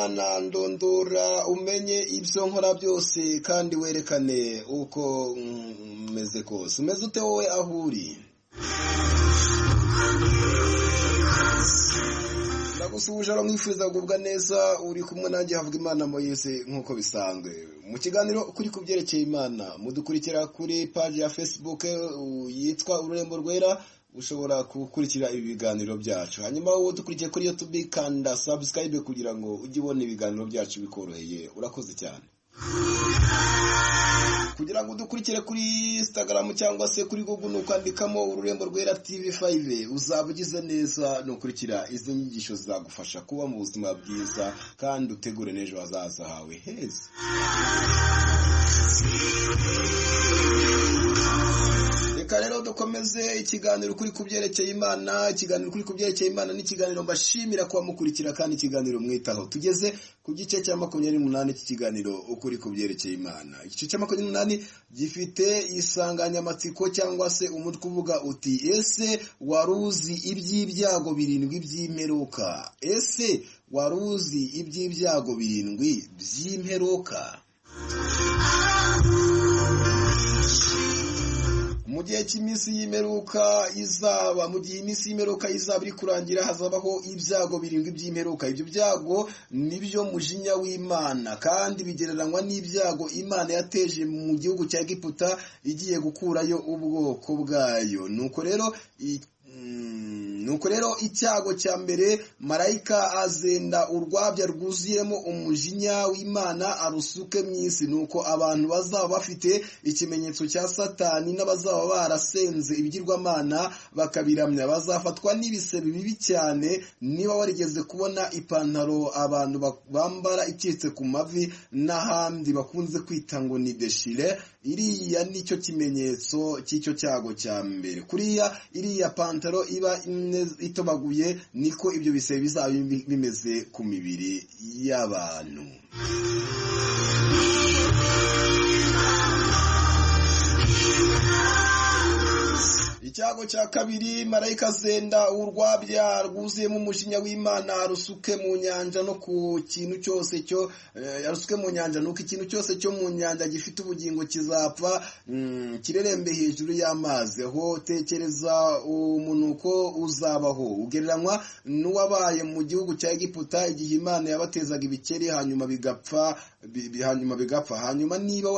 Mana ndondora umenye ibyo nkora byose kandi werekane uko meze kose. Umeze ute wowe aho uri? Ndagusubije aramwifuza kugubwa neza, uri kumwe nanjye havuga Imana Moyese nk'uko bisanzwe. Mu kiganiro kuri kubyerekeye Imana mudukurikira kuri page ya Facebook yitwa Ururembo Rwera, ushobora gukurikira ibi biganiro byacu. Hanyuma wowe dukurikiye kuri YouTube kanda subscribe kugira ngo ujye ubona ibiganiro byacu bikoroheye. Urakoze cyane. Kugira ngo dukurikire kuri Instagram cyangwa se kuri Google nukandikamo Ururembo Rwera TV5 uzaba ugize neza nukurikira izo nyigisho zagufasha kuba mu buzima bwiza kandi utegure n'ejo hazaza hawe heza. Reka rero dukomeze ikiganiro kuri kubyerekeye Imana. Ikiganiro kuri kubyerekeye Imana ni ikiganiro mbashimira kuba mukurikira kandi ikiganiro mwitaho. Tugeze ku gice cya 28 cy'ikiganiro ukuri kubyerekeye Imana. Igice cya 28 gifite isanganyamatsiko cyangwa se umutwe uvuga uti ese waruzi iby'ibyago 7 by'imperuka? Ese waruzi iby'ibyago 7 by'imperuka? Mu gihe cy'iminsi y'imperuka izaba, mu gihe iminsi y'imperuka izaba iri kurangira, hazabaho ibyago 7 by'imperuka. Ibyo byago nibyo mujinya w'Imana kandi bigereranywa n'ibyago Imana yateje mu gihugu cya Egiputa igiye gukurayo ubwoko bwayo. Nuko rero icyago cya mbere, marayika azenda urwabya rwuzuyemo umujinya w'Imana arusuke mu isi. Nuko abantu bazaba bafite ikimenyetso cya Satani n'abazaba barasenze ibigirwamana bakabiramya bazafatwa n'ibisebe bibi cyane. Niba warigeze kubona ipantaro abantu bambara icitse ku mavi n'ahandi bakunze kwita ngo ni deshire, iriya nicyo kimenyetso cy'icyo cyago cya mbere. Kuriya iriya pantaro iba itobaguye niko ibyo bisebe bizaba bimeze ku mibiri y'abantu. Icyago cya kabiri, marayika zenda urwabya rwuzuyemo umujinya w'Imana arusuke mu nyanja no ku kintu cyose cyo arusuke mu nyanja. Nuko ikintu cyose cyo mu nyanja gifite ubugingo kizapfa kirerembe hejuru y'amazi. Aho tekereza umunuko uzabaho ugereranywa n'uwabaye mu gihugu cya Egiputa igihe Imana yabatezaga ibikeri hanyuma bigapfa. Hanyuma niba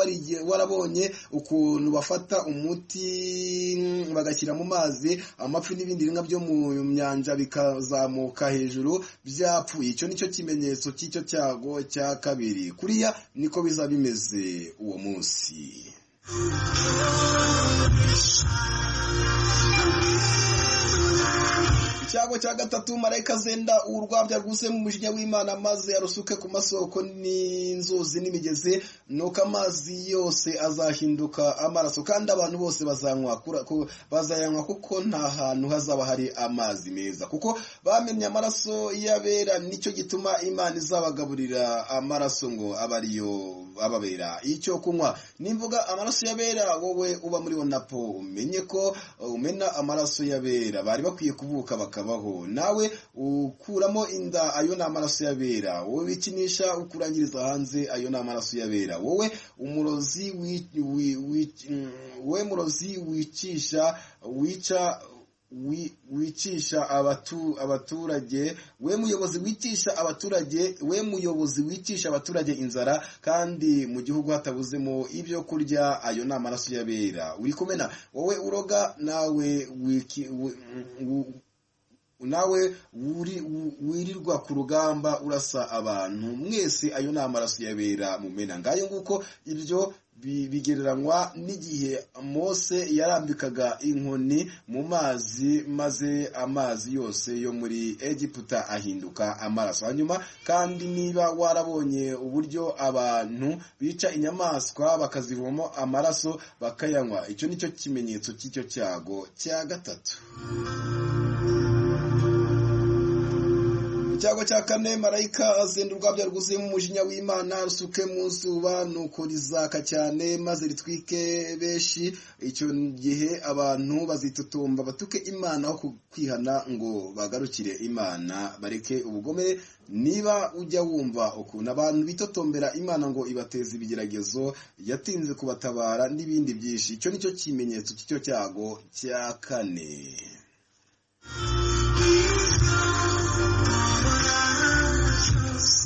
warabonye ukuntu bafata umuti bagashyira mu mazi, amafi n'ibindi bintu byo mu nyanja bikazamuka hejuru byapfuye. Icyo nicyo kimenyetso cy'icyo cyago cya kabiri. Kuriya niko bizaba bimeze uwo munsi. Icyago cya gatatu, marayika zenda urwabya rwuzuye mu mujinya w'Imana maze arusuke ku masoko n'inzuzi n'imigezi. Nuko amazi yose azahinduka amaraso kandi abantu bose bazayanywa kuko nta hantu hazaba hari amazi meza, kuko bamenye amaraso y'abera. Nicyo gituma Imana izabagaburira amaraso ngo abe ariyo ababera icyo kunywa. Nimvuga amaraso y'abera, wowe uba muri Onapo umenye ko umena amaraso y'abera. Bari bakwiye kuvuka bakabaho. Nawe ukuramo inda, ayo ni amaraso y'abera. Wowe wikinisha ukurangiriza hanze, ayo ni amaraso y'abera. Wowe umurozi wicisha abaturage, we muyobozi wicisha abaturage inzara kandi mu gihugu hatabuzemo ibyo kurya, ayo ni amaraso y'abera. Uri kumena wowe uroga, nawe wirirwa ku rugamba urasa abantu, mwese ayo ni amaraso y'abera mumena. Ngayo nguko ibyo bigereranywa n'igihe Mose yarambikaga inkoni mu mazi maze amazi yose yo muri Egiputa ahinduka amaraso. Hanyuma kandi niba warabonye uburyo abantu bica inyamaswa bakazivamo amaraso bakayanywa, icyo nicyo kimenyetso cy'icyo cyago cya gatatu. icyago cya kane, marayika azenda urwabya rwuzuyemo umujinya w'Imana rusuke mu zuba, nuko rizaka cyane maze ritwike benshi. Icyo gihe abantu bazitotomba batuke Imana aho kwihana ngo bagarukire Imana bareke ubugome. Niba ujya wumva ukuntu abantu bitotombera Imana ngo ibateze ibigeragezo, yatinze kubatabara n'ibindi byinshi, icyo nicyo kimenyetso cy'icyo cyago cya kane.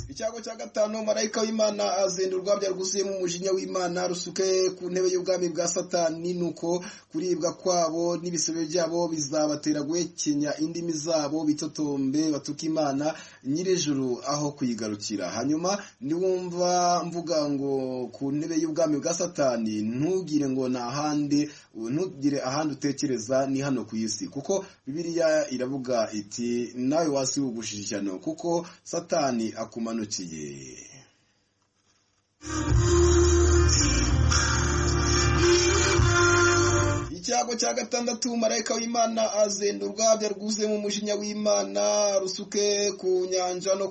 Icyago cya gatanu, marayika w'Imana azenda urwabya rwuzuyemo umujinya w'Imana rusuke ku ntebe y'ubwami bwa Satani, nuko kuribwa kwabo n'ibisebe byabo bizabatera guhekenya indimi zabo, bitotombe batuka Imana nyir'ijuru aho kuyigarukira. Hanyuma niwumva mvuga ngo ku ntebe y'ubwami bwa Satani, ntugire ngo ntugire ahandi utekereza, ni hano ku isi, kuko Bibiliya iravuga iti nawe wasi ugushije ishyano, kuko Satani akumanukiye. Icyago cya gatandatu, marayika w'Imana azenda urwabya rwuzuyemo umujinya w'Imana rusuke ku nyanja no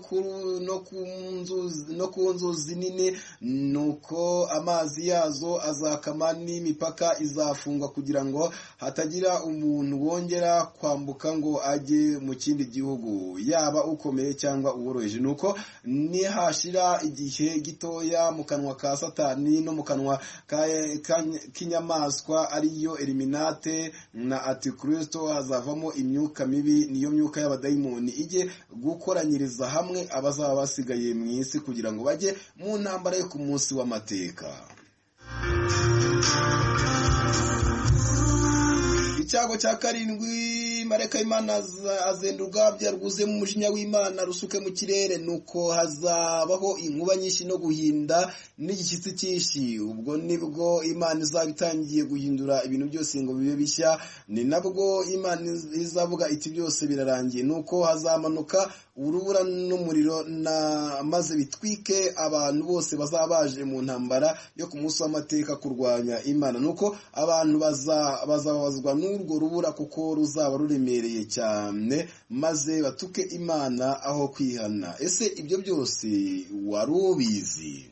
ku nzuzi nini, nuko amazi yazo azakama n'imipaka izafungwa, kugira ngo hatagira umuntu wongera kwambuka ngo ajye mu kindi gihugu, yaba ukomeye cyangwa uworoheje. Nuko nihashira igihe gitoya, mu kanwa ka Satani no mu kanwa k'inyamaswa ariyo Eliminate na Antikristo hazavamo imyuka mibi, niyo myuka y'abadayimoni ijye gukoranyiriza hamwe abazaba basigaye mu isi, kugira ngo bajye mu ntambara yo ku munsi w'amateka. Icyago cya karindwi, marayika w'Imana azenda urwabya rwuzuyemo umujinya w'Imana rusuke mu kirere, nuko hazabaho inkuba nyinshi no guhinda n'igishyitsi cyinshi. Ubwo nibwo Imana izaba itangiye guhindura ibintu byose ngo bibe bishya, ni nabwo Imana izavuga iti byose birarangiye. Nuko hazamanuka urubura n'umuriro maze bitwike abantu bose bazaba baje mu ntambara yo ku munsi w'amateka kurwanya Imana. Nuko abantu bazababazwa n'urwo rubura, kuko ruzaba ruremereye cyane, maze batuke Imana aho kwihana. Ese ibyo byose wari ubizi?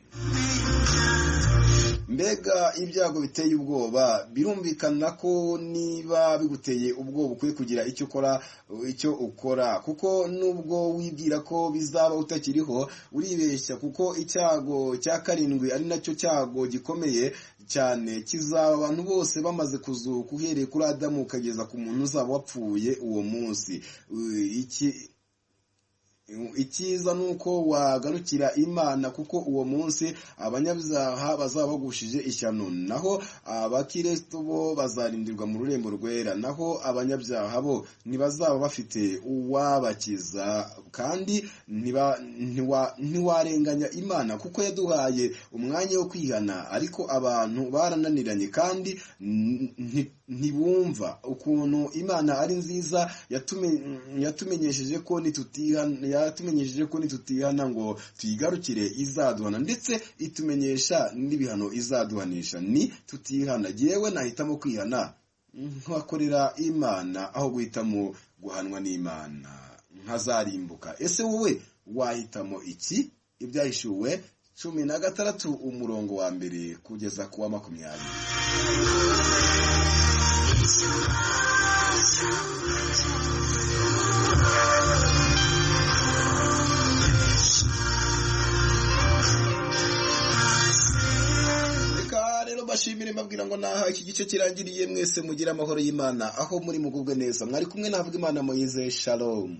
Mbega ibyago biteye ubwoba! Birumvikana ko niba biguteye ubwoba ukwiye kugira icyo ukora, kuko nubwo wibwira ko bizaba utakiriho uribeshya, kuko icyago cya karindwi ari nacyo cyago gikomeye cyane, kizaba abantu bose bamaze kuzuka, uhereye kuri Adamu ukageza ku muntu uzaba wapfuye uwo munsi. Icyiza nuko wagarukira Imana, kuko uwo munsi abanyabyaha bazaba bagushije ishyano, naho abakristo bo bazarindirwa mu rurembo rwera, naho abanyabyaha bo ntibazaba bafite uwabakiza. Kandi ntiwarenganya Imana, kuko yaduhaye umwanya wo kwihana, ariko abantu barananiranye kandi ntibumva ukuntu Imana ari nziza. Yatumenyesheje ko nitutihana ngo tuyigarukire izaduhana, ndetse itumenyesha n'ibihano izaduhanisha ni tutihana. Yewe nahitamo kwihana nkakorera Imana aho guhitamo guhanwa n'Imana nkazarimbuka. Ese wowe wahitamo iki? Ibyahishuwe 16 umurongo wa mbere kugeza ku wa 20. Bashimire mbabwira ngo naha iki gice kirangiriye. Mwese mugira amahoro y'Imana aho muri mugubwe neza. Mwari kumwe navuga Imana Moise. Shalom.